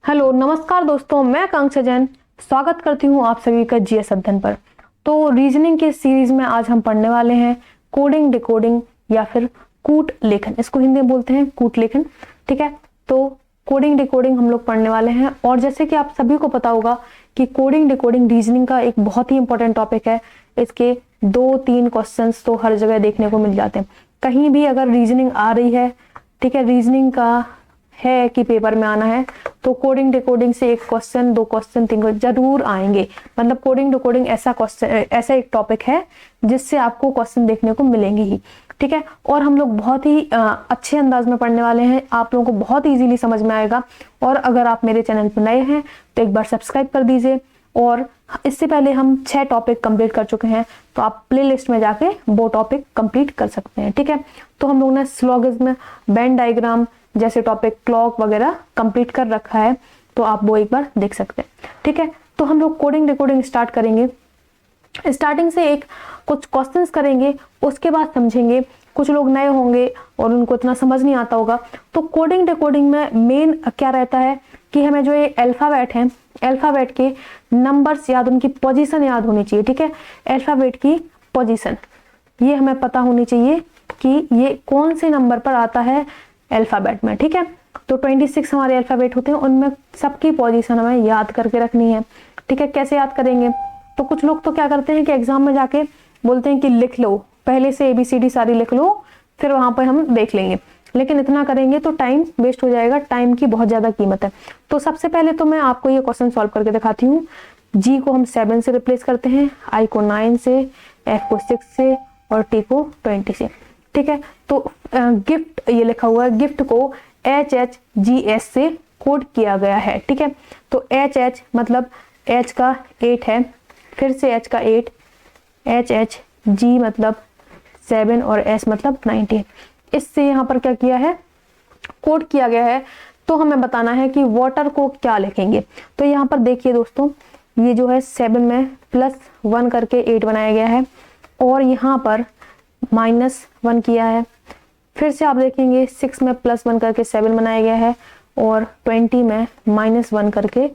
Hello नमस्कार दोस्तों, मैं आकांक्षा जैन स्वागत करती हूँ आप सभी का जीएस अध्ययन पर। तो रीजनिंग के सीरीज में आज हम पढ़ने वाले हैं कोडिंग डिकोडिंग या फिर कूट लेखन। इसको हिंदी में बोलते हैं कूट लेखन। ठीक है, तो कोडिंग डिकोडिंग हम लोग पढ़ने वाले हैं। और जैसे कि आप सभी को पता होगा कि कोडिंग डिकोडिंग रीजनिंग का एक बहुत ही इंपॉर्टेंट टॉपिक है। इसके 2-3 क्वेश्चंस तो हर जगह देखने को मिल जाते हैं। कहीं भी अगर रीजनिंग आ रही है, ठीक है, रीजनिंग का है कि पेपर में आना है, तो कोडिंग डिकोडिंग से 1 क्वेश्चन 2 क्वेश्चन 3 क्वेश्चन जरूर आएंगे। मतलब कोडिंग डिकोडिंग ऐसा एक टॉपिक है जिससे आपको क्वेश्चन देखने को मिलेंगे ही। ठीक है, और हम लोग बहुत ही अच्छे अंदाज में पढ़ने वाले हैं, आप लोगों को बहुत इजीली समझ में आएगा। और अगर आप मेरे चैनल पर नए हैं तो एक बार सब्सक्राइब कर दीजिए। और इससे पहले हम 6 टॉपिक कंप्लीट कर चुके हैं, तो आप प्लेलिस्ट में जाके वो टॉपिक कंप्लीट कर सकते हैं। ठीक है, तो हम लोगों ने स्लोगिज्म, वेन डायग्राम जैसे टॉपिक, क्लॉक वगैरह कंप्लीट कर रखा है, तो आप वो एक बार देख सकते हैं। ठीक है, तो हम लोग कोडिंग डिकोडिंग स्टार्ट करेंगे। स्टार्टिंग से कुछ क्वेश्चंस करेंगे, उसके बाद समझेंगे। कुछ लोग नए होंगे और उनको इतना समझ नहीं आता होगा। तो कोडिंग डिकोडिंग में मेन क्या रहता है कि हमें जो ये अल्फाबेट है, अल्फाबेट के नंबर्स याद, उनकी पोजीशन याद होनी चाहिए। ठीक है, अल्फाबेट की पोजीशन ये हमें पता होनी चाहिए कि ये कौन से नंबर पर आता है अल्फाबेट में। ठीक है, तो 26 हमारे अल्फाबेट होते हैं, उनमें सबकी पोजीशन हमें याद करके रखनी है। ठीक है, कैसे याद करेंगे? तो कुछ लोग तो क्या करते हैं कि एग्जाम में जाके बोलते हैं कि लिख लो, पहले से ABCD सारी लिख लो, फिर वहां पर हम देख लेंगे। लेकिन इतना करेंगे तो टाइम वेस्ट हो जाएगा, टाइम की बहुत ज्यादा कीमत है। तो सबसे पहले तो मैं आपको ये क्वेश्चन सॉल्व करके दिखाती हूँ। G को हम 7 से रिप्लेस करते हैं, I को 9 से, F को 6 से और T को 20 से। ठीक है, तो गिफ्ट ये लिखा हुआ है, गिफ्ट को HHGS से कोड किया गया है। ठीक है, तो HH मतलब H का 8 है, फिर से H का 8, HHG मतलब 7 और S मतलब 19। इससे यहाँ पर क्या किया है, कोड किया गया है। तो हमें बताना है कि वाटर को क्या लिखेंगे। तो यहाँ पर देखिए दोस्तों, ये जो है 7 में +1 करके 8 बनाया गया है और यहाँ पर -1 किया है। फिर से आप देखेंगे 6 में +1 करके 7 बनाया गया है और 20 में -1 करके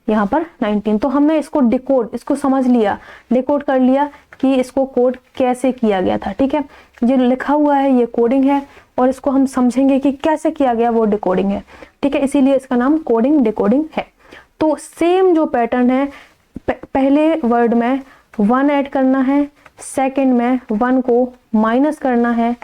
यहाँ पर 19। तो हमने इसको इसको समझ लिया, डिकोड कर लिया कि इसको कोड कैसे किया गया था। ठीक है, जो लिखा हुआ है ये कोडिंग है और इसको हम समझेंगे कि कैसे किया गया, वो डिकोडिंग है। ठीक है, इसीलिए इसका नाम कोडिंग डिकोडिंग है। तो सेम जो पैटर्न है, पहले वर्ड में 1 ऐड करना है, सेकंड में 1 को माइनस करना है,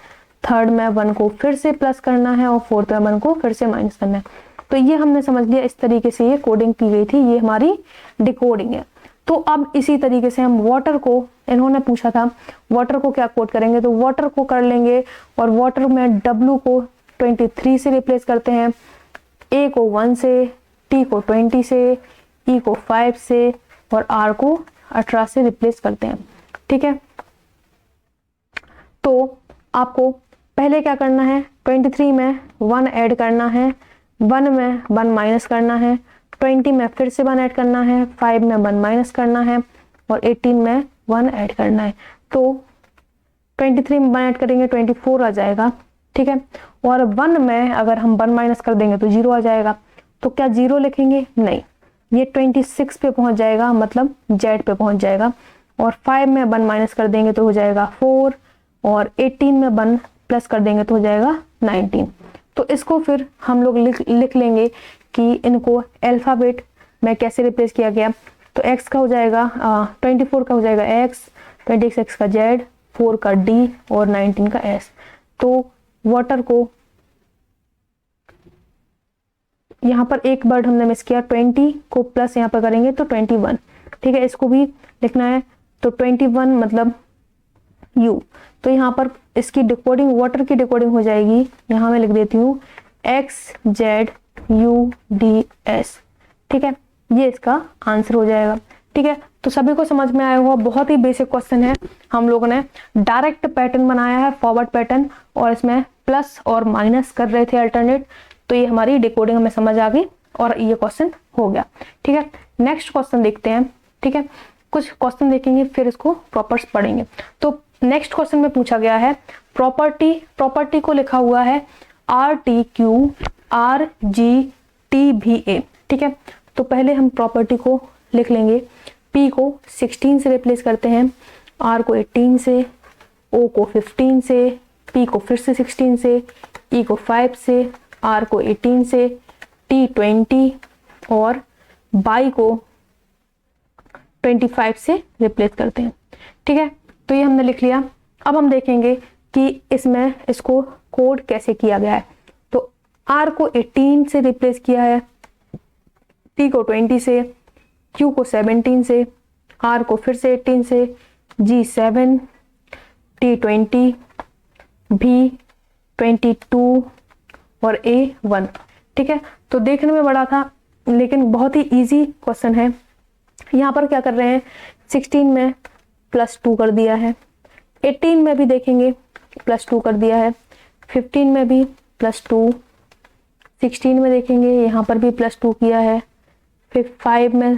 थर्ड में 1 को फिर से प्लस करना है और फोर्थ में 1 को फिर से माइनस करना है। तो ये हमने समझ लिया, इस तरीके से ये कोडिंग की गई थी, ये हमारी डिकोडिंग है। तो अब इसी तरीके से हम वाटर को, इन्होंने पूछा था वाटर को क्या कोड करेंगे, तो वाटर को कर लेंगे। और वाटर में W को 23 से रिप्लेस करते हैं, A को 1 से, T को 20 से, E को 5 से और R को 18 से रिप्लेस करते हैं। ठीक है, तो आपको पहले क्या करना है, 23 में 1 ऐड करना है, 1 में 1 माइनस करना है, 20 में फिर से 1 ऐड करना है, 5 में 1 माइनस करना है और 18 में 1 ऐड करना है। तो 23 में 1 ऐड करेंगे 24 आ जाएगा। ठीक है, और 1 में अगर हम 1 माइनस कर देंगे तो 0 आ जाएगा। तो क्या 0 लिखेंगे? नहीं, ये 26 पे पहुंच जाएगा, मतलब Z पे पहुंच जाएगा। और 5 में 1 माइनस कर देंगे तो हो जाएगा 4 और 18 में 1 प्लस कर देंगे तो हो जाएगा 19। तो इसको फिर हम लोग लिख लेंगे कि इनको अल्फाबेट में कैसे रिप्लेस किया गया। तो x का हो जाएगा 24 का हो जाएगा x, 26 का z, 4 का d और 19 का s। तो वाटर को यहाँ पर एक वर्ड हमने मिस किया, 20 को प्लस यहाँ पर करेंगे तो 21। ठीक है, इसको भी लिखना है। तो 21 मतलब u। तो यहाँ पर इसकी डिकोडिंग, वाटर की डिकोडिंग हो जाएगी, यहाँ मैं लिख देती हूँ XZUDS। ठीक है, ये इसका आंसर हो जाएगा। ठीक है, तो सभी को समझ में आया होगा, बहुत ही बेसिक क्वेश्चन है। हम लोगों ने डायरेक्ट पैटर्न बनाया है, फॉरवर्ड पैटर्न, और इसमें प्लस और माइनस कर रहे थे अल्टरनेट। तो ये हमारी डिकोडिंग हमें समझ आ गई और ये क्वेश्चन हो गया। ठीक है, नेक्स्ट क्वेश्चन देखते हैं। ठीक है, कुछ क्वेश्चन देखेंगे फिर इसको प्रॉपर्स पढ़ेंगे। तो नेक्स्ट क्वेश्चन में पूछा गया है प्रॉपर्टी को लिखा हुआ है RTQRGTVA। ठीक है, तो पहले हम प्रॉपर्टी को लिख लेंगे। P को 16 से रिप्लेस करते हैं, R को 18 से, O को 15 से, P को फिर से 16 से, E को 5 से, R को 18 से, T 20 और Y को 25 से रिप्लेस करते हैं। ठीक है, तो ये हमने लिख लिया। अब हम देखेंगे कि इसमें इसको कोड कैसे किया गया है। तो R को 18 से रिप्लेस किया है, T को 20 से, Q को 17 से, R को फिर से 18 से, G 7, T 20, B 22 और A 1। ठीक है, तो देखने में बड़ा था लेकिन बहुत ही इजी क्वेश्चन है। यहाँ पर क्या कर रहे हैं, 16 में +2 कर दिया है, 18 में भी देखेंगे +2 कर दिया है, 15 में भी +2, 16 में देखेंगे यहाँ पर भी +2 किया है, फिर 5 में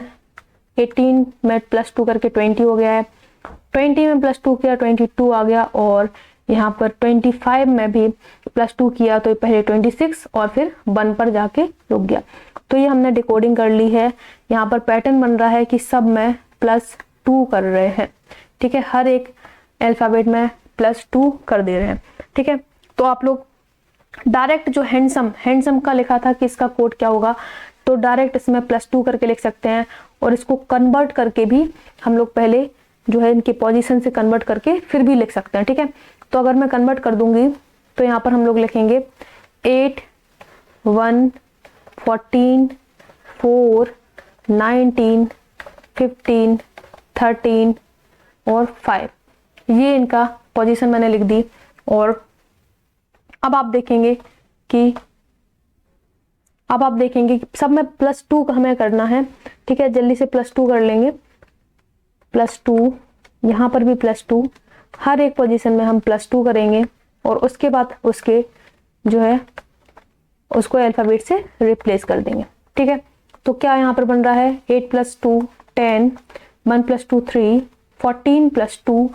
18 में +2 करके 20 हो गया है, 20 में +2 किया 22 आ गया, और यहाँ पर 25 में भी +2 किया तो पहले 26 और फिर 1 पर जाके रुक गया। तो ये हमने डिकोडिंग कर ली है। यहाँ पर पैटर्न बन रहा है कि सब में +2 कर रहे हैं। ठीक है, हर एक अल्फाबेट में +2 कर दे रहे हैं। ठीक है, तो आप लोग डायरेक्ट जो हैंडसम का लिखा था कि इसका कोड क्या होगा, तो डायरेक्ट इसमें +2 करके लिख सकते हैं, और इसको कन्वर्ट करके भी हम लोग पहले जो है इनके पोजीशन से कन्वर्ट करके फिर भी लिख सकते हैं। ठीक है, तो अगर मैं कन्वर्ट कर दूंगी तो यहाँ पर हम लोग लिखेंगे 8, 1, 14, 4, 19, 15, 13 और 5। ये इनका पोजीशन मैंने लिख दी। और अब आप देखेंगे कि सब में +2 हमें करना है। ठीक है, जल्दी से +2 कर लेंगे, +2, यहाँ पर भी +2, हर एक पोजीशन में हम +2 करेंगे, और उसके बाद उसके जो है उसको अल्फाबेट से रिप्लेस कर देंगे। ठीक है, तो क्या यहाँ पर बन रहा है, 8 + 2 10, 1 + 2 3, 14 + 2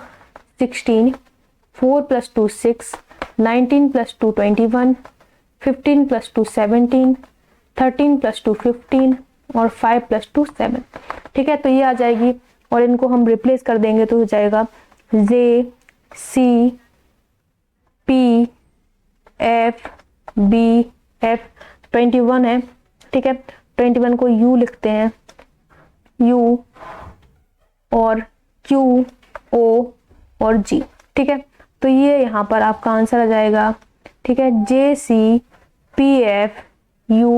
16, 4 + 2 6, 19 + 2 21, 15 + 2 17, 13 + 2 15 और 5 + 2 7। ठीक है, तो ये आ जाएगी, और इनको हम रिप्लेस कर देंगे तो हो जाएगा J C P F B F 21 है। ठीक है, 21 को U लिखते हैं, U और Q O और G। ठीक है, तो ये यहाँ पर आपका आंसर आ जाएगा। ठीक है, J C P F U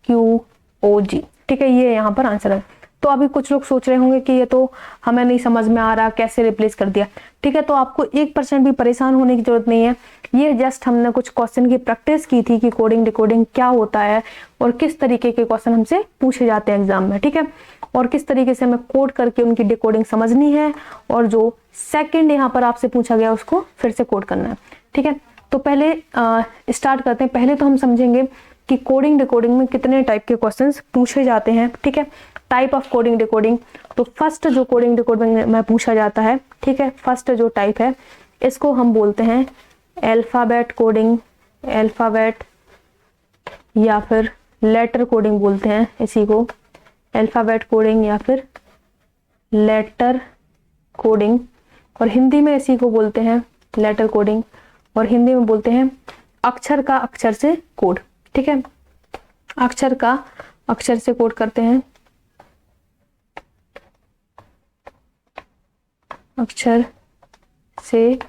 Q O G। ठीक है, ये यहाँ पर आंसर है। तो अभी कुछ लोग सोच रहे होंगे कि ये तो हमें नहीं समझ में आ रहा, कैसे रिप्लेस कर दिया। ठीक है, तो आपको 1% भी परेशान होने की जरूरत नहीं है। ये जस्ट हमने कुछ क्वेश्चन की प्रैक्टिस की थी कि कोडिंग डिकोडिंग क्या होता है और किस तरीके के क्वेश्चन हमसे पूछे जाते हैं एग्जाम में। ठीक है, और किस तरीके से हमें कोड करके उनकी डिकोडिंग समझनी है, और जो सेकंड यहाँ पर आपसे पूछा गया उसको फिर से कोड करना है। ठीक है, तो पहले स्टार्ट करते हैं। पहले तो हम समझेंगे कि कोडिंग डिकोडिंग में कितने टाइप के क्वेश्चंस पूछे जाते हैं। ठीक है, टाइप ऑफ कोडिंग डिकोडिंग। तो फर्स्ट जो कोडिंग डिकोडिंग में पूछा जाता है, ठीक है, फर्स्ट जो टाइप है इसको हम बोलते हैं अल्फाबेट कोडिंग, अल्फाबेट या फिर लेटर कोडिंग बोलते हैं इसी को, अल्फाबेट कोडिंग या फिर लेटर कोडिंग, और हिंदी में इसी को बोलते हैं लेटर कोडिंग, और हिंदी में बोलते हैं अक्षर का अक्षर से कोड। ठीक है, अक्षर का अक्षर से कोड करते हैं, अक्षर से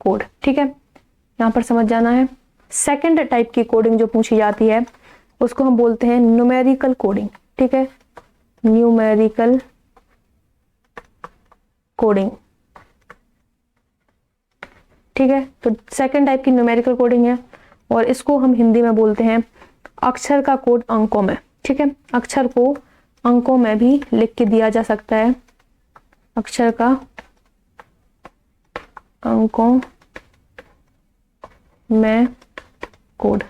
कोड। ठीक है, यहाँ पर समझ जाना है। सेकंड टाइप की कोडिंग जो पूछी जाती है उसको हम बोलते हैं न्यूमेरिकल कोडिंग। ठीक है, न्यूमेरिकल कोडिंग। ठीक है, तो सेकंड टाइप की न्यूमेरिकल कोडिंग है, और इसको हम हिंदी में बोलते हैं अक्षर का कोड अंकों में। ठीक है, अक्षर को अंकों में भी लिख के दिया जा सकता है, अक्षर का अंकों में कोड।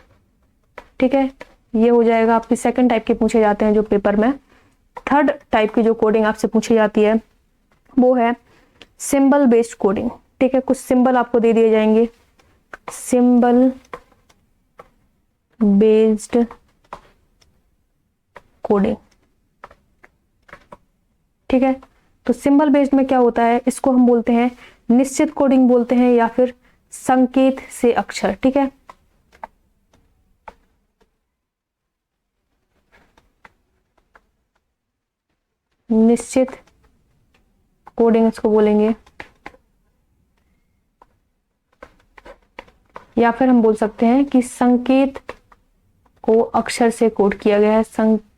ठीक है, ये हो जाएगा आपकी सेकंड टाइप के पूछे जाते हैं जो पेपर में। थर्ड टाइप की जो कोडिंग आपसे पूछी जाती है वो है सिंबल बेस्ड कोडिंग। ठीक है, कुछ सिंबल आपको दे दिए जाएंगे, सिंबल बेस्ड कोडिंग। ठीक है, तो सिंबल बेस्ड में क्या होता है, इसको हम बोलते हैं निश्चित कोडिंग बोलते हैं या फिर संकेत से अक्षर। ठीक है, निश्चित कोडिंग इसको बोलेंगे, या फिर हम बोल सकते हैं कि संकेत को अक्षर से कोड किया गया है। संकेत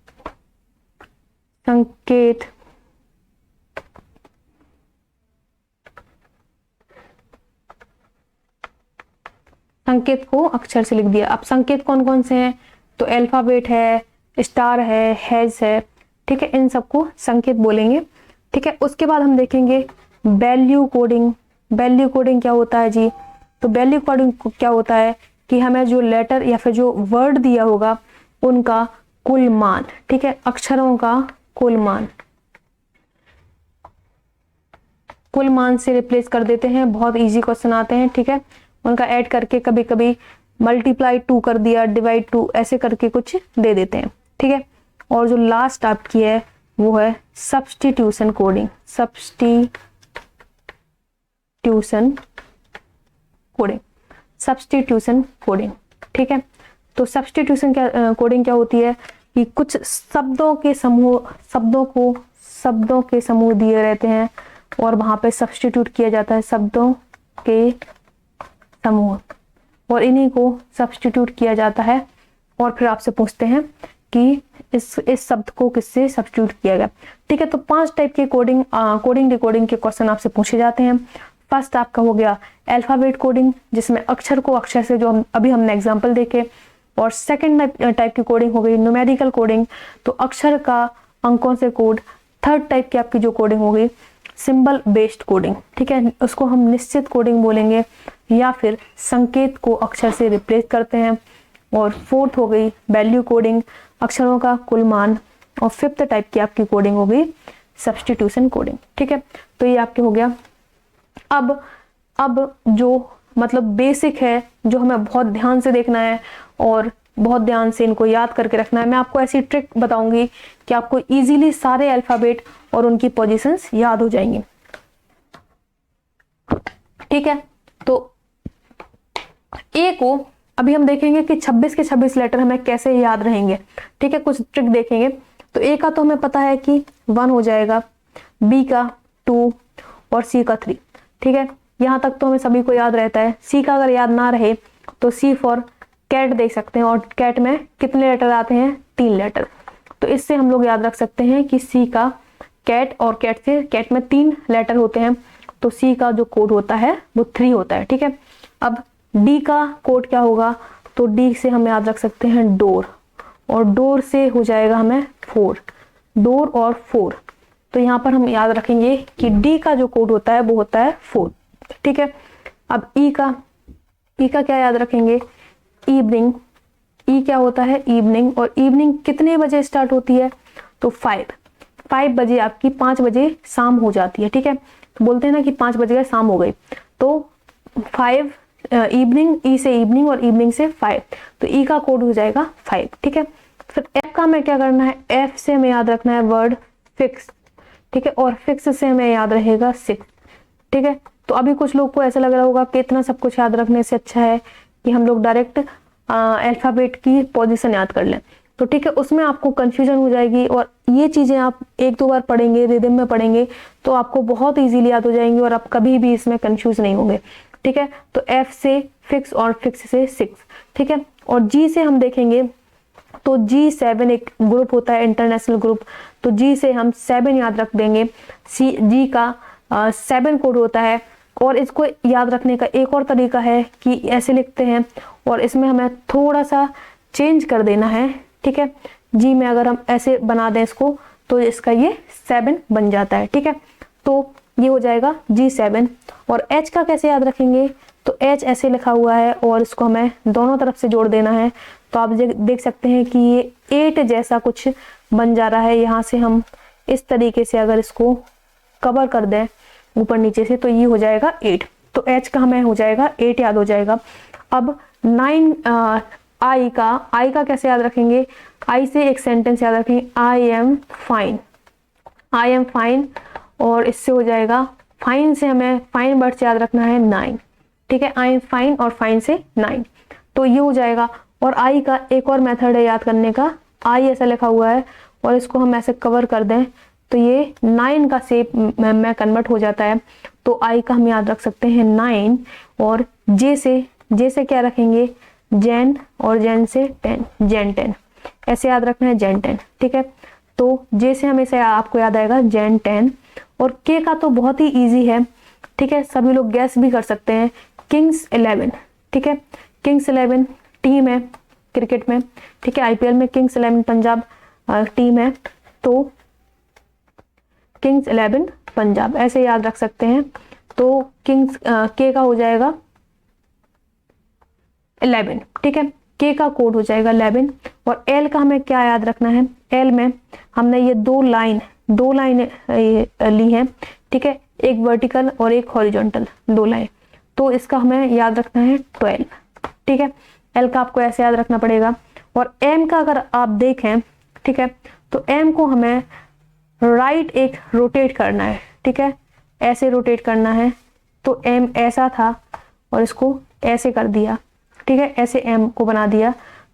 संकेत को अक्षर से लिख दिया। अब संकेत कौन कौन से हैं, तो अल्फाबेट है, स्टार है, हैज है। ठीक है, इन सबको संकेत बोलेंगे। ठीक है, उसके बाद हम देखेंगे वैल्यू कोडिंग। वैल्यू कोडिंग क्या होता है जी, तो वैल्यू कोडिंग क्या होता है कि हमें जो लेटर या फिर जो वर्ड दिया होगा उनका कुल मान, ठीक है, अक्षरों का कुल मान, कुल मान से रिप्लेस कर देते हैं। बहुत इजी क्वेश्चन आते हैं। ठीक है, उनका ऐड करके कभी कभी मल्टीप्लाई 2 कर दिया, डिवाइड 2 ऐसे करके कुछ दे देते हैं। ठीक है, और जो लास्ट आपकी है वो है सब्स्टिट्यूशन कोडिंग। Substitution coding. ठीक है, तो सब्स्टिट्यूशन कोडिंग क्या होती है कि कुछ शब्दों के समूह दिए रहते हैं और वहां पे सब्स्टिट्यूट किया जाता है शब्दों के समूह, और इन्हीं को सब्स्टिट्यूट किया जाता है। और फिर आपसे पूछते हैं कि इस शब्द को किससे सब्स्टिट्यूट किया गया। ठीक है, तो 5 टाइप के कोडिंग डिकोडिंग के क्वेश्चन आपसे पूछे जाते हैं। फर्स्ट आपका हो गया अल्फाबेट कोडिंग, जिसमें अक्षर को अक्षर से, जो अभी हमने एग्जांपल देखे। और सेकंड टाइप की कोडिंग हो गई न्यूमेरिकल कोडिंग, तो अक्षर का अंकों से कोड। थर्ड टाइप की आपकी जो कोडिंग हो गई सिंबल बेस्ड कोडिंग। ठीक है, उसको हम निश्चित कोडिंग बोलेंगे या फिर संकेत को अक्षर से रिप्लेस करते हैं। और फोर्थ हो गई वैल्यू कोडिंग, अक्षरों का कुल मान। और फिफ्थ टाइप की आपकी कोडिंग हो गई सब्स्टिट्यूशन कोडिंग। ठीक है, तो ये आपके हो गया। अब जो मतलब बेसिक है, जो हमें बहुत ध्यान से देखना है और बहुत ध्यान से इनको याद करके रखना है। मैं आपको ऐसी ट्रिक बताऊंगी कि आपको इजीली सारे अल्फाबेट और उनकी पोजीशंस याद हो जाएंगी। ठीक है, तो ए को अभी हम देखेंगे कि 26 के 26 लेटर हमें कैसे याद रहेंगे। ठीक है, कुछ ट्रिक देखेंगे। तो ए का तो हमें पता है कि 1 हो जाएगा, बी का 2 और सी का 3। ठीक है, यहां तक तो हमें सभी को याद रहता है। सी का अगर याद ना रहे तो सी फॉर कैट देख सकते हैं, और कैट में कितने लेटर आते हैं, 3 लेटर। तो इससे हम लोग याद रख सकते हैं कि सी का कैट, और कैट में 3 लेटर होते हैं, तो सी का जो कोड होता है वो 3 होता है। ठीक है, अब डी का कोड क्या होगा, तो डी से हम याद रख सकते हैं डोर, और डोर से हो जाएगा हमें 4, डोर और 4। तो यहाँ पर हम याद रखेंगे कि डी का जो कोड होता है वो होता है 4। ठीक है, अब ई का क्या याद रखेंगे, इवनिंग। ई क्या होता है, इवनिंग, और इवनिंग कितने बजे स्टार्ट होती है, तो 5 बजे, आपकी 5 बजे शाम हो जाती है। ठीक है, तो बोलते हैं ना कि 5 बज गए, शाम हो गई, तो 5 इवनिंग, ई से इवनिंग और इवनिंग से 5, तो ई का कोड हो जाएगा 5। ठीक है, फिर एफ का हमें क्या करना है, एफ से हमें याद रखना है वर्ड फिक्स। ठीक है, और फिक्स से हमें याद रहेगा 6। ठीक है, तो अभी कुछ लोग को ऐसा लग रहा होगा कि इतना सब कुछ याद रखने से अच्छा है कि हम लोग डायरेक्ट अल्फाबेट की पोजीशन याद कर लें। तो ठीक है, उसमें आपको कंफ्यूजन हो जाएगी, और ये चीजें आप 1-2 बार पढ़ेंगे, रिदम में पढ़ेंगे, तो आपको बहुत इजीली याद हो जाएंगी और आप कभी भी इसमें कंफ्यूज नहीं होंगे। ठीक है, तो एफ से फिक्स और फिक्स से 6। ठीक है, और जी से हम देखेंगे तो G7 एक ग्रुप होता है, इंटरनेशनल ग्रुप, तो जी से हम 7 याद रख देंगे। जी का 7 कोड होता है, और इसको याद रखने का एक और तरीका है कि ऐसे लिखते हैं, और इसमें हमें थोड़ा सा चेंज कर देना है। ठीक है, जी में अगर हम ऐसे बना दें इसको, तो इसका ये 7 बन जाता है। ठीक है, तो ये हो जाएगा G7। और H का कैसे याद रखेंगे, तो H ऐसे लिखा हुआ है और इसको हमें दोनों तरफ से जोड़ देना है, तो आप देख सकते हैं कि ये 8 जैसा कुछ बन जा रहा है। यहाँ से हम इस तरीके से अगर इसको कवर कर दें ऊपर नीचे से, तो ये हो जाएगा 8। तो H का हमें हो जाएगा 8 याद हो जाएगा। अब आई का कैसे याद रखेंगे, आई से एक सेंटेंस याद रखेंगे, I am fine, I am fine, और इससे हो जाएगा फाइन से हमें फाइन वर्ड से याद रखना है 9, ठीक है, आई एम फाइन और फाइन से 9, तो ये हो जाएगा। और आई का एक और मेथड है याद करने का, आई ऐसा लिखा हुआ है और इसको हम ऐसे कवर कर दें तो ये 9 का शेप में कन्वर्ट हो जाता है, तो आई का हम याद रख सकते हैं 9, और जे से क्या रखेंगे, जैन, और जैन से 10, जैन 10 ऐसे याद रखना है, जैन 10, ठीक है। तो जे से हमेशा आपको याद आएगा जैन 10, और के का तो बहुत ही इजी है, ठीक है, सभी लोग गैस भी कर सकते हैं, किंग्स 11, ठीक है, किंग्स 11 टीम है क्रिकेट में, ठीक है, आईपीएल में किंग्स 11 पंजाब टीम है, तो किंग्स 11 पंजाब ऐसे याद रख सकते हैं। तो किंग्स के का हो जाएगा 11, ठीक है, के का कोड हो जाएगा 11, और एल का हमें क्या याद रखना है, एल में हमने ये दो लाइन ली हैं, ठीक है, एक वर्टिकल और एक हॉरिजॉन्टल, 2 लाइन, तो इसका हमें याद रखना है 12, ठीक है, एल का आपको ऐसे याद रखना पड़ेगा। और एम का अगर आप देखें, ठीक है, तो एम को हमें राइट एक रोटेट करना है, ठीक है, ऐसे रोटेट करना है, तो एम ऐसा था और इसको ऐसे कर दिया, ठीक है, ऐसे एम को बना दिया,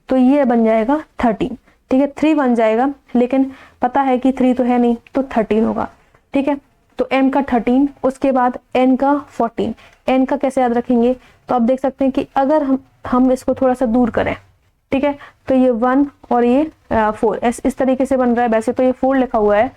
तो ये बन जाएगा 13, ठीक है, 3 बन जाएगा, लेकिन पता है कि 3 तो है नहीं, तो 13 होगा, ठीक है। तो एम का 13, उसके बाद एन का 14, एन का कैसे याद रखेंगे, तो आप देख सकते हैं कि अगर हम इसको थोड़ा सा दूर करें, ठीक है, तो ये 1 और ये 4 इस तरीके से बन रहा है, वैसे तो ये 4 लिखा हुआ है,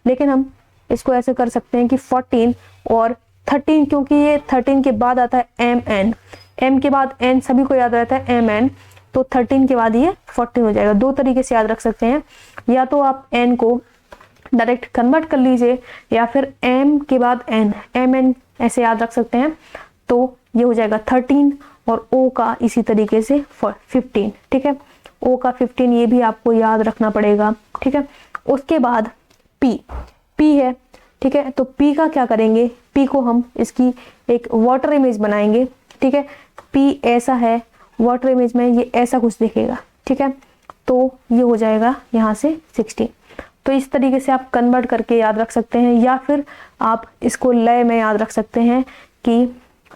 लेकिन हम इसको ऐसे कर सकते हैं कि 14 और 13, क्योंकि ये 13 के बाद आता है एम एन, एम के बाद एन सभी को याद रहता है एम एन, तो 13 के बाद ये 14 हो जाएगा। 2 तरीके से याद रख सकते हैं, या तो आप एन को डायरेक्ट कन्वर्ट कर लीजिए, या फिर एम के बाद एन, एम एन ऐसे याद रख सकते हैं, तो ये हो जाएगा 13, और ओ का इसी तरीके से 15, ठीक है, ओ का 15 ये भी आपको याद रखना पड़ेगा, ठीक है। उसके बाद पी है, ठीक है, तो पी का क्या करेंगे, पी को हम इसकी एक वाटर इमेज बनाएंगे, ठीक है, पी ऐसा है, वाटर इमेज में ये ऐसा कुछ दिखेगा, ठीक है, तो ये हो जाएगा यहाँ से 16, तो इस तरीके से आप कन्वर्ट करके याद रख सकते हैं, या फिर आप इसको लय में याद रख सकते हैं कि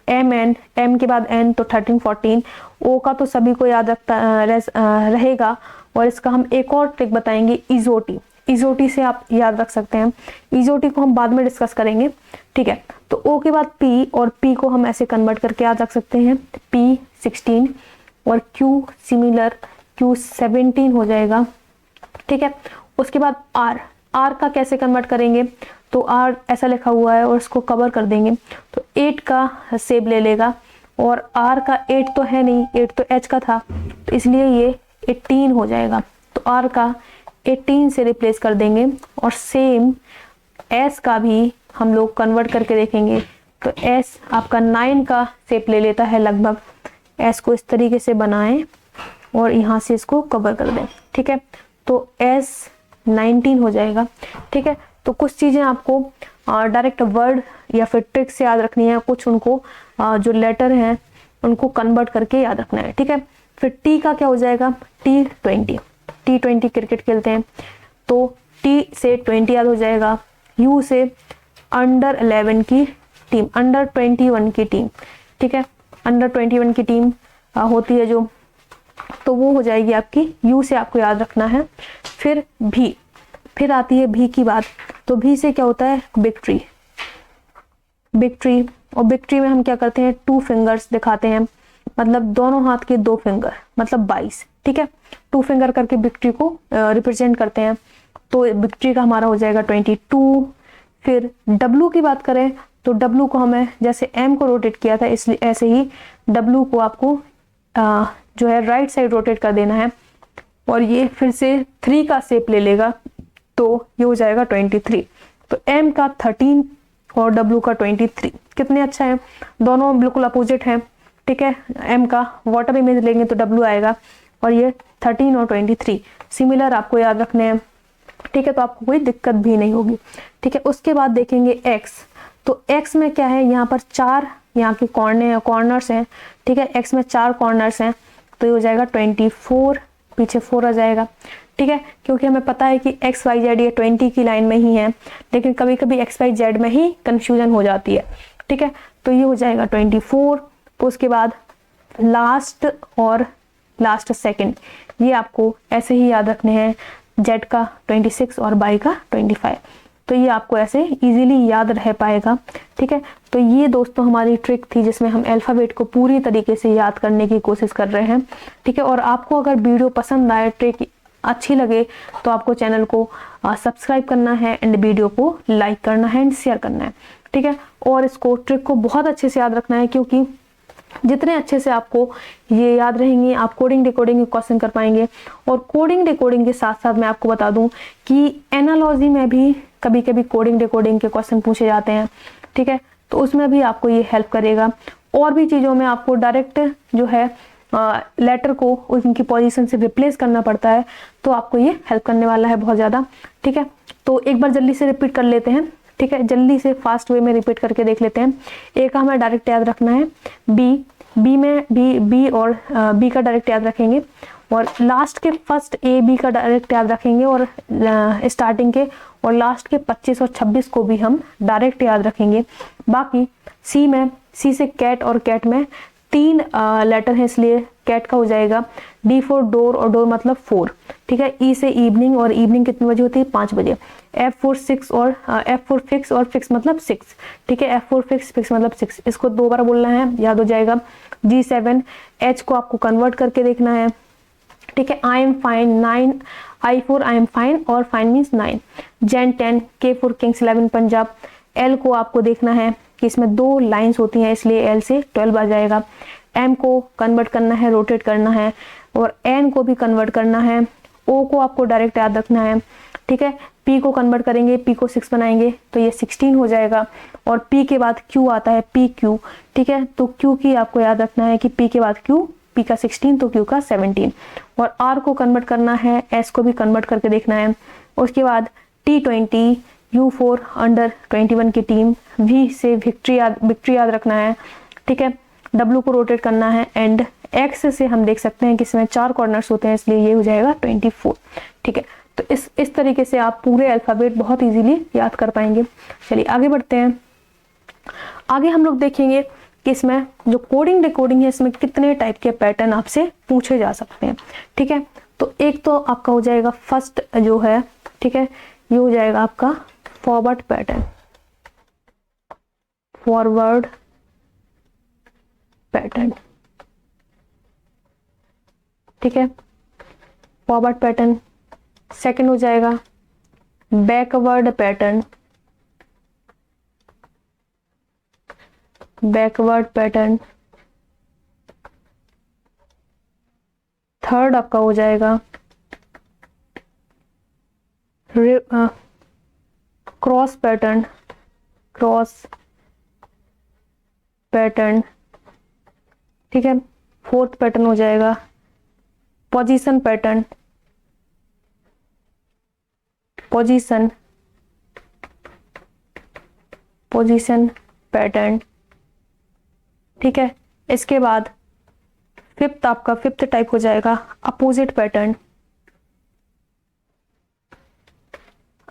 एम एन, एम के बाद एन तो 13 14, ओ का तो सभी को याद रहेगा, और इसका हम एक और ट्रिक बताएंगे, इजोटी, इजोटी से आप याद रख सकते हैं, इजोटी को हम बाद में डिस्कस करेंगे, ठीक है। तो ओ के बाद पी, और पी को हम ऐसे कन्वर्ट करके याद रख सकते हैं, पी 16, और क्यू सिमिलर, क्यू 17 हो जाएगा, ठीक है। उसके बाद आर, आर का कैसे कन्वर्ट करेंगे, तो आर ऐसा लिखा हुआ है और इसको कवर कर देंगे, तो 8 का शेप ले लेगा, और आर का 8 तो है नहीं, 8 तो एच का था, तो इसलिए ये 18 हो जाएगा, तो आर का 18 से रिप्लेस कर देंगे। और सेम एस का भी हम लोग कन्वर्ट करके देखेंगे, तो एस आपका 9 का शेप ले लेता है लगभग, एस को इस तरीके से बनाएं और यहाँ से इसको कवर कर दें, ठीक है, तो एस 19 हो जाएगा, ठीक है। तो कुछ चीज़ें आपको डायरेक्ट वर्ड या फिर ट्रिक से याद रखनी है, कुछ उनको जो लेटर हैं उनको कन्वर्ट करके याद रखना है, ठीक है। फिर टी का क्या हो जाएगा, T20 क्रिकेट खेलते हैं, तो टी से 20 याद हो जाएगा, यू से अंडर 11 की टीम, अंडर 21 की टीम, ठीक है, अंडर 21 की टीम होती है जो, तो वो हो जाएगी आपकी, यू से आपको याद रखना है। फिर भी, फिर आती है भी की बात, तो भी से क्या होता है, विक्ट्री, और विक्ट्री में हम क्या करते हैं, 2 फिंगर्स दिखाते हैं, मतलब दोनों हाथ के 2 फिंगर, मतलब 22, ठीक है, 2 फिंगर करके विक्ट्री को रिप्रेजेंट करते हैं, तो विक्ट्री का हमारा हो जाएगा 22। फिर डब्लू की बात करें, तो डब्लू को हमें जैसे एम को रोटेट किया था, इसलिए ऐसे ही डब्लू को आपको जो है राइट साइड रोटेट कर देना है, और ये फिर से 3 का शेप ले लेगा, तो ये हो जाएगा 23। तो एम का 13 और डब्लू का 23, कितने अच्छा है, दोनों बिल्कुल अपोजिट हैं, ठीक है। एम का वाटर इमेज लेंगे तो डब्लू आएगा, और ये 13 और 23 सिमिलर आपको याद रखने हैं, ठीक है, तो आपको कोई दिक्कत भी नहीं होगी, ठीक है। उसके बाद देखेंगे एक्स, तो एक्स में क्या है, यहाँ पर 4 यहाँ के कॉर्नर्स हैं, ठीक है, एक्स में 4 कॉर्नर्स हैं, तो ये हो जाएगा 24, पीछे 4 आ जाएगा, ठीक है, क्योंकि हमें पता है कि एक्स वाई जेड ये 20 की लाइन में ही है, लेकिन कभी कभी एक्स वाई जेड में ही कंफ्यूजन हो जाती है, ठीक है। तो ये हो जाएगा 24, तो उसके बाद लास्ट और लास्ट सेकंड ये आपको ऐसे ही याद रखने हैं, जेड का 26 और बाई का 25, तो ये आपको ऐसे इजीली याद रह पाएगा, ठीक है। तो ये दोस्तों हमारी ट्रिक थी जिसमें हम अल्फ़ाबेट को पूरी तरीके से याद करने की कोशिश कर रहे हैं, ठीक है। और आपको अगर वीडियो पसंद आए, ट्रिक अच्छी लगे, तो आपको चैनल को सब्सक्राइब करना है एंड वीडियो को लाइक करना है एंड शेयर करना है, ठीक है। और इसको ट्रिक को बहुत अच्छे से याद रखना है, क्योंकि जितने अच्छे से आपको ये याद रहेंगे आप कोडिंग डिकोडिंग के क्वेश्चन कर पाएंगे। और कोडिंग डिकोडिंग के साथ साथ मैं आपको बता दूं कि एनालॉजी में भी कभी कभी कोडिंग डिकोडिंग के क्वेश्चन पूछे जाते हैं, ठीक है, तो उसमें भी आपको ये हेल्प करेगा। और भी चीज़ों में आपको डायरेक्ट जो है लेटर को उनकी पोजीशन से रिप्लेस करना पड़ता है, तो आपको ये हेल्प करने वाला है बहुत ज़्यादा, ठीक है। तो एक बार जल्दी से रिपीट कर लेते हैं, ठीक है, जल्दी से फास्ट वे में रिपीट करके देख लेते हैं। ए का हमें डायरेक्ट याद रखना है, बी में बी और बी का डायरेक्ट याद रखेंगे, और लास्ट के फर्स्ट ए बी का डायरेक्ट याद रखेंगे, और स्टार्टिंग के और लास्ट के 25 और 26 को भी हम डायरेक्ट याद रखेंगे। बाकी सी में, सी से कैट, और कैट में 3 लेटर है, इसलिए कैट का हो जाएगा डी फॉर डोर, और डोर मतलब 4, ठीक है। ई से इवनिंग, और इवनिंग कितने बजे होती है, 5 बजे। एफ फॉर 6, और एफ फॉर फिक्स, और फिक्स मतलब 6, ठीक है, एफ फॉर फिक्स, फिक्स मतलब 6, इसको 2 बार बोलना है, याद हो जाएगा। G7, एच को आपको कन्वर्ट करके देखना है, ठीक है। I am fine 9, I for I am fine, और फाइन मीन्स 9। जेन 10, के फॉर किंग्स 11 पंजाब। एल को आपको देखना है कि इसमें 2 लाइंस होती हैं, इसलिए एल से 12 आ जाएगा। एम को कन्वर्ट करना है, रोटेट करना है, और एन को भी कन्वर्ट करना है। ओ को आपको डायरेक्ट याद रखना है, ठीक है। पी को कन्वर्ट करेंगे, पी को 6 बनाएंगे तो ये 16 हो जाएगा। और पी के बाद क्यू आता है, पी क्यू, ठीक है, तो क्यू की आपको याद रखना है कि पी के बाद क्यू, पी का 16 तो क्यू का 17। और आर को कन्वर्ट करना है, एस को भी कन्वर्ट करके देखना है। उसके बाद T20, U फॉर अंडर 21 की टीम, V से विक्ट्री याद रखना है, ठीक है। W को रोटेट करना है, एंड X से हम देख सकते हैं कि इसमें 4 कॉर्नर्स होते हैं, इसलिए ये हो जाएगा 24, ठीक है। तो इस तरीके से आप पूरे अल्फाबेट बहुत इजीली याद कर पाएंगे। चलिए आगे बढ़ते हैं। आगे हम लोग देखेंगे कि इसमें जो कोडिंग डिकोडिंग है, इसमें कितने टाइप के पैटर्न आपसे पूछे जा सकते हैं, ठीक है। तो एक तो आपका हो जाएगा फर्स्ट जो है, ठीक है, ये हो जाएगा आपका फॉरवर्ड पैटर्न, फॉरवर्ड पैटर्न, ठीक है, फॉरवर्ड पैटर्न। सेकंड हो जाएगा backward pattern, backward pattern. Third आपका हो जाएगा क्रॉस पैटर्न, क्रॉस पैटर्न, ठीक है। फोर्थ पैटर्न हो जाएगा पोजीशन पैटर्न, पोजीशन पैटर्न, ठीक है। इसके बाद फिफ्थ आपका फिफ्थ टाइप हो जाएगा अपोजिट पैटर्न,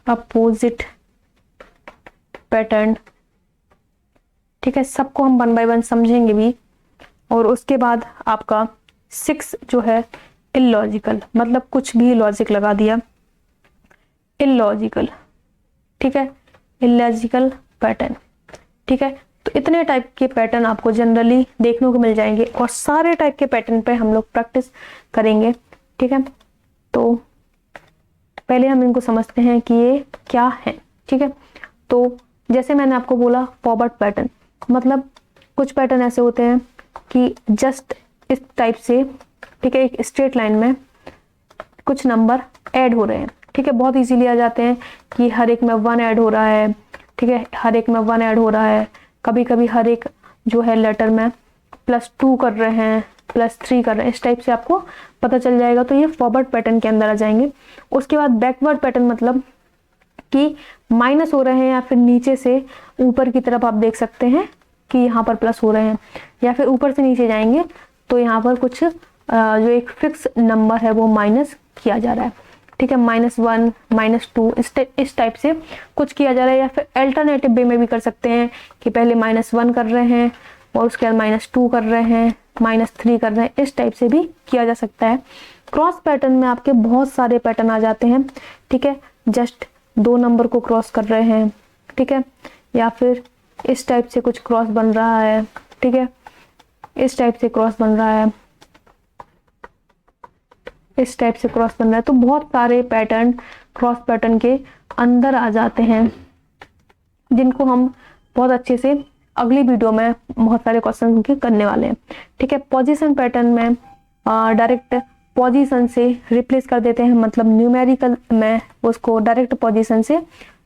अपोजिट पैटर्न, ठीक है। सबको हम 1 बाय 1 समझेंगे भी। और उसके बाद आपका 6 जो है इलॉजिकल, मतलब कुछ भी लॉजिक लगा दिया, इलॉजिकल, ठीक है, इलॉजिकल पैटर्न, ठीक है। तो इतने टाइप के पैटर्न आपको जनरली देखने को मिल जाएंगे, और सारे टाइप के पैटर्न पे हम लोग प्रैक्टिस करेंगे, ठीक है। तो पहले हम इनको समझते हैं कि ये क्या है, ठीक है। तो जैसे मैंने आपको बोला फॉरवर्ड पैटर्न, मतलब कुछ पैटर्न ऐसे होते हैं कि जस्ट इस टाइप से, ठीक है, एक स्ट्रेट लाइन में कुछ नंबर ऐड हो रहे हैं, ठीक है, बहुत इजीली आ जाते हैं कि हर एक में 1 ऐड हो रहा है, ठीक है, हर एक में 1 ऐड हो रहा है। कभी कभी हर एक जो है लेटर में +2 कर रहे हैं, +3 कर रहे हैं, इस टाइप से आपको पता चल जाएगा। तो ये फॉरवर्ड पैटर्न के अंदर आ जाएंगे। उसके बाद बैकवर्ड पैटर्न, मतलब कि माइनस हो रहे हैं, या फिर नीचे से ऊपर की तरफ आप देख सकते हैं कि यहाँ पर प्लस हो रहे हैं, या फिर ऊपर से नीचे जाएंगे तो यहाँ पर कुछ जो एक फिक्स नंबर है वो माइनस किया जा रहा है, ठीक है। -1 -2 इस टाइप से कुछ किया जा रहा है, या फिर अल्टरनेटिव वे में भी कर सकते हैं कि पहले -1 कर रहे हैं और उसके बाद -2 कर रहे हैं, -3 कर रहे हैं, इस टाइप से भी किया जा सकता है। क्रॉस पैटर्न में आपके बहुत सारे पैटर्न आ जाते हैं, ठीक है। जस्ट 2 नंबर को क्रॉस कर रहे हैं, ठीक है, या फिर इस टाइप से कुछ क्रॉस बन रहा है, ठीक है, इस टाइप से क्रॉस बन रहा है, इस टाइप से क्रॉस बन रहा है। तो बहुत सारे पैटर्न क्रॉस पैटर्न के अंदर आ जाते हैं, जिनको हम बहुत अच्छे से अगली वीडियो में बहुत सारे क्वेश्चन के करने वाले हैं, ठीक है। पोजीशन पैटर्न में डायरेक्ट पोजीशन से रिप्लेस कर देते हैं, मतलब न्यूमेरिकल में उसको डायरेक्ट पोजीशन से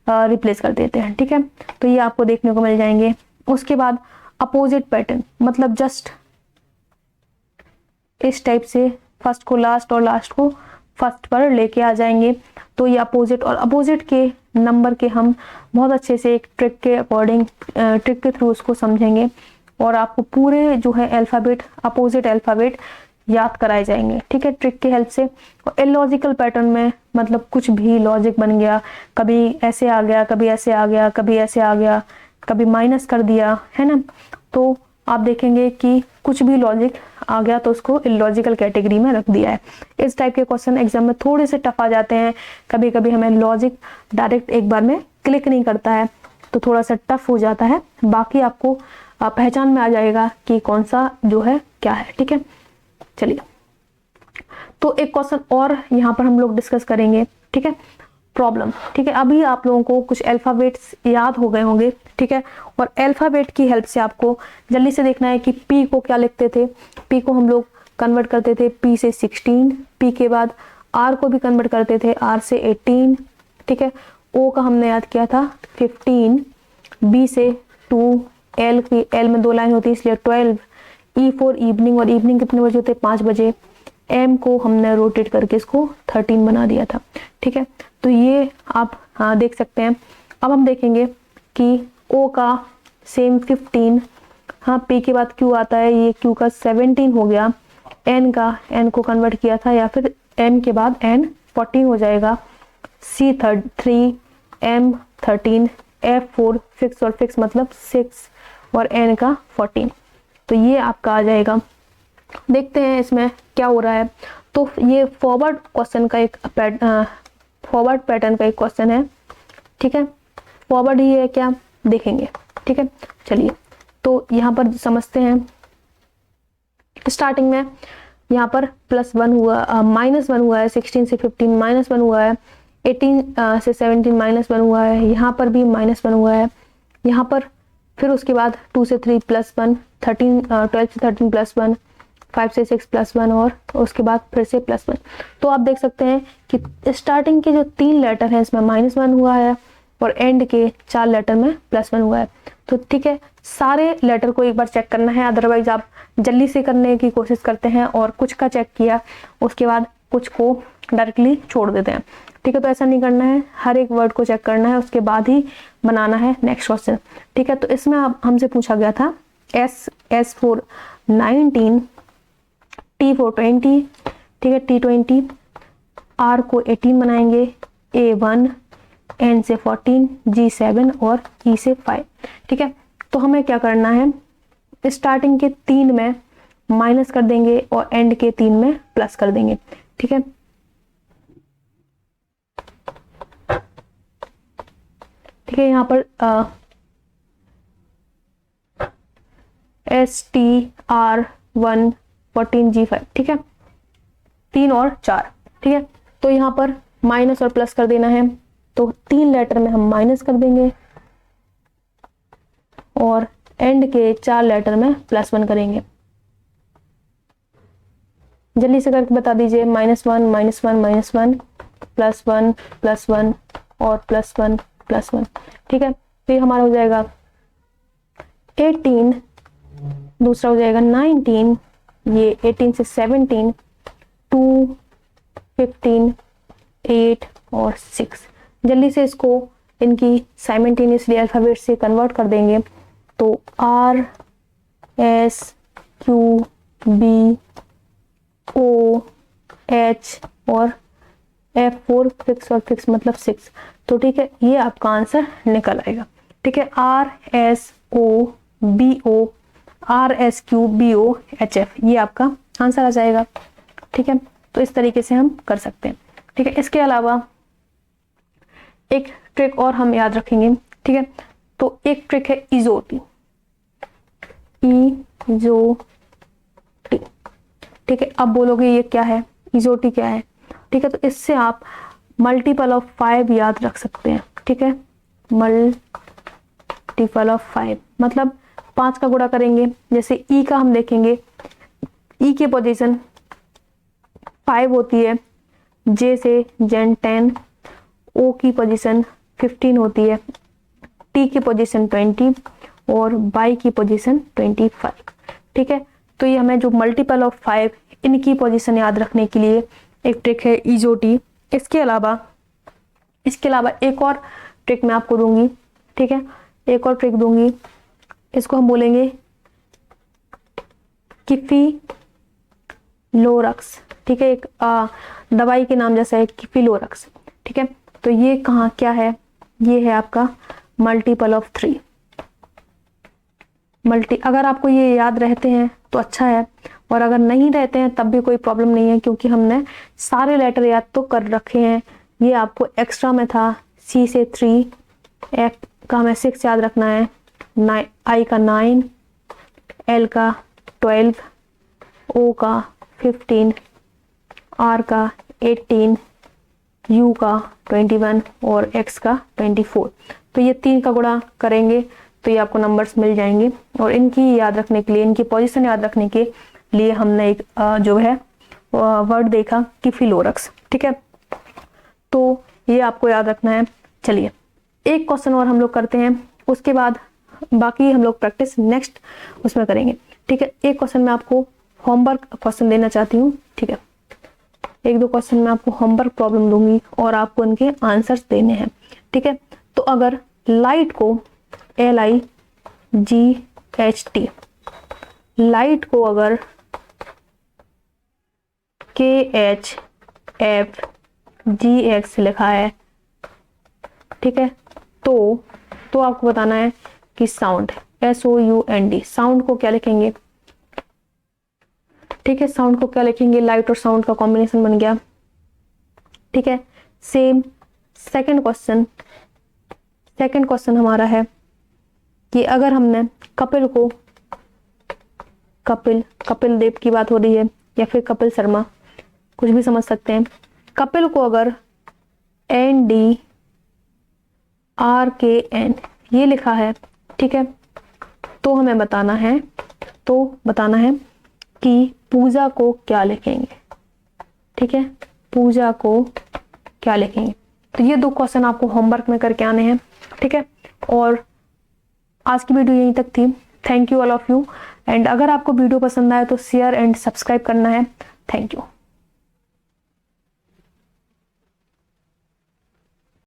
रिप्लेस कर देते हैं, ठीक है। तो ये आपको देखने को मिल जाएंगे। उसके बाद अपोजिट पैटर्न, मतलब जस्ट इस टाइप से फर्स्ट को लास्ट और लास्ट को फर्स्ट पर लेके आ जाएंगे। तो ये अपोजिट, और अपोजिट के नंबर के हम बहुत अच्छे से एक ट्रिक के अकॉर्डिंग, ट्रिक के थ्रू उसको समझेंगे, और आपको पूरे जो है अल्फाबेट, अपोजिट अल्फाबेट याद कराए जाएंगे, ठीक है, ट्रिक की हेल्प से। और इलॉजिकल पैटर्न में मतलब कुछ भी लॉजिक बन गया, कभी ऐसे आ गया, कभी ऐसे आ गया, कभी ऐसे आ गया, कभी माइनस कर दिया, है ना। तो आप देखेंगे कि कुछ भी लॉजिक आ गया तो उसको इलॉजिकल कैटेगरी में रख दिया है। इस टाइप के क्वेश्चन एग्जाम में थोड़े से टफ आ जाते हैं, कभी कभी हमें लॉजिक डायरेक्ट एक बार में क्लिक नहीं करता है तो थोड़ा सा टफ हो जाता है। बाकी आपको पहचान में आ जाएगा कि कौन सा जो है क्या है, ठीक है। चलिए, तो एक क्वेश्चन और यहाँ पर हम लोग डिस्कस करेंगे, ठीक है, प्रॉब्लम, ठीक है। अभी आप लोगों को कुछ अल्फाबेट्स याद हो गए होंगे, ठीक है, और अल्फाबेट की हेल्प से आपको जल्दी से देखना है कि पी को क्या लिखते थे। पी को हम लोग कन्वर्ट करते थे पी से 16, पी के बाद आर को भी कन्वर्ट करते थे आर से 18, ठीक है। ओ का हमने याद किया था 15, बी से 2, एल में 2 लाइन होती है इसलिए 12, ई फॉर इवनिंग, और इवनिंग कितने बजे होते हैं, 5 बजे। एम को हमने रोटेट करके इसको 13 बना दिया था, ठीक है। तो ये आप देख सकते हैं। अब हम देखेंगे कि ओ का सेम 15, हाँ, पी के बाद क्यू आता है, ये क्यू का 17 हो गया। एन का, एन को कन्वर्ट किया था, या फिर एम के बाद एन 14 हो जाएगा। सी 3, एम 13, एफ 4, फिक्स, और फिक्स मतलब 6, और एन का 14। तो ये आपका आ जाएगा। देखते हैं इसमें क्या हो रहा है। तो ये फॉरवर्ड क्वेश्चन का एक फॉरवर्ड पैटर्न का एक क्वेश्चन है, ठीक है। फॉरवर्ड ही है क्या, देखेंगे, ठीक है। चलिए, तो यहाँ पर समझते हैं। स्टार्टिंग में यहाँ पर +1 हुआ, -1 हुआ है, 16 से 15 -1 हुआ है, 18 से 17 -1 हुआ है, यहाँ पर भी -1 हुआ है, यहाँ पर फिर उसके बाद 2 से 3 +1, 12 से 13 +1, 5 से 6 +1, और उसके बाद फिर से +1। तो आप देख सकते हैं कि स्टार्टिंग के जो 3 लेटर हैं इसमें -1 हुआ है, और एंड के 4 लेटर में +1 हुआ है। तो ठीक है, सारे लेटर को एक बार चेक करना है, अदरवाइज आप जल्दी से करने की कोशिश करते हैं और कुछ का चेक किया उसके बाद कुछ को डायरेक्टली छोड़ देते हैं, ठीक है। तो ऐसा नहीं करना है, हर एक वर्ड को चेक करना है, उसके बाद ही बनाना है नेक्स्ट क्वेश्चन, ठीक है। तो इसमें आप हमसे पूछा गया था S for 19, T for 20, ठीक है, T20, R को 18 बनाएंगे, A1, N से 14, G7 और E से 5, ठीक है। तो हमें क्या करना है, स्टार्टिंग के 3 में माइनस कर देंगे और एंड के 3 में प्लस कर देंगे, ठीक है। ठीक है, यहाँ पर STR1 14 G5, ठीक है, 3 और 4, ठीक है। तो यहाँ पर माइनस और प्लस कर देना है, तो 3 लेटर में हम माइनस कर देंगे और एंड के 4 लेटर में +1 करेंगे। जल्दी से करके बता दीजिए, -1 -1 -1 +1 +1 और +1 +1, ठीक है। तो ये हमारा हो जाएगा 18, दूसरा हो जाएगा 19, ये 18 से 17, 2, 15, 8 और 6। जल्दी से इसको इनकी साइमल्टेनियसली अल्फाबेट से कन्वर्ट कर देंगे, तो R S Q B O H और F4 फिक्स और फिक्स मतलब 6। तो ठीक है, ये आपका आंसर निकल आएगा। ठीक है, RSOBO RSQBOHF ये आपका आंसर आ जाएगा। ठीक है, तो इस तरीके से हम कर सकते हैं। ठीक है, इसके अलावा एक ट्रिक और हम याद रखेंगे। ठीक है, तो एक ट्रिक है इजोटी। इजोटी, ठीक है, अब बोलोगे ये क्या है, इजोटी क्या है। ठीक है, तो इससे आप मल्टीपल ऑफ 5 याद रख सकते हैं। ठीक है, मल्टीपल ऑफ 5 मतलब 5 का गुणा करेंगे। जैसे ई का हम देखेंगे, ई की पोजीशन 5 होती है, जे से जेन 10, ओ की पोजीशन 15 होती है, टी की पोजीशन 20 और बाई की पोजीशन 25। ठीक है, तो ये हमें जो मल्टीपल ऑफ 5 इनकी पोजीशन याद रखने के लिए एक ट्रिक है इजोटी। इसके अलावा एक और ट्रिक मैं आपको दूंगी। ठीक है, एक और ट्रिक दूंगी, इसको हम बोलेंगे किफिलोरक्स। ठीक है, एक दवाई के नाम जैसा है किफिलोरक्स। ठीक है, तो ये कहाँ क्या है, ये है आपका मल्टीपल ऑफ 3। अगर आपको ये याद रहते हैं तो अच्छा है, और अगर नहीं रहते हैं तब भी कोई प्रॉब्लम नहीं है, क्योंकि हमने सारे लेटर याद तो कर रखे हैं। ये आपको एक्स्ट्रा में था, सी से 3, एफ का हमें 6 याद रखना है, आई का 9, एल का 12, ओ का 15, आर का 18, यू का 21 और एक्स का 24। तो ये 3 का गुणा करेंगे तो ये आपको नंबर्स मिल जाएंगे। और इनकी याद रखने के लिए, इनकी पोजीशन याद रखने के लिए हमने एक जो है वर्ड देखा किफिलोरक्स। ठीक है, तो ये आपको याद रखना है। चलिए एक क्वेश्चन और हम लोग करते हैं, उसके बाद बाकी हम लोग प्रैक्टिस नेक्स्ट उसमें करेंगे। ठीक है, एक क्वेश्चन मैं आपको होमवर्क क्वेश्चन देना चाहती हूँ। ठीक है, 1-2 क्वेश्चन मैं आपको होमवर्क प्रॉब्लम दूंगी और आपको इनके आंसर्स देने हैं। ठीक है, तो अगर लाइट को LIGHT, लाइट को अगर KHFGX लिखा है, ठीक है, तो आपको बताना है कि साउंड SOUND, साउंड को क्या लिखेंगे। ठीक है, साउंड को क्या लिखेंगे, लाइट और साउंड का कॉम्बिनेशन बन गया। ठीक है, सेम सेकंड क्वेश्चन हमारा है कि अगर हमने कपिल को, कपिल देव की बात हो रही है या फिर कपिल शर्मा, कुछ भी समझ सकते हैं। कपिल को अगर NDRKN ये लिखा है, ठीक है, तो हमें बताना है कि पूजा को क्या लिखेंगे। ठीक है, पूजा को क्या लिखेंगे। तो ये 2 क्वेश्चन आपको होमवर्क में करके आने हैं। ठीक है, और आज की वीडियो यहीं तक थी। Thank you all of you, and अगर आपको वीडियो पसंद आए तो शेयर एंड सब्सक्राइब करना है। Thank you.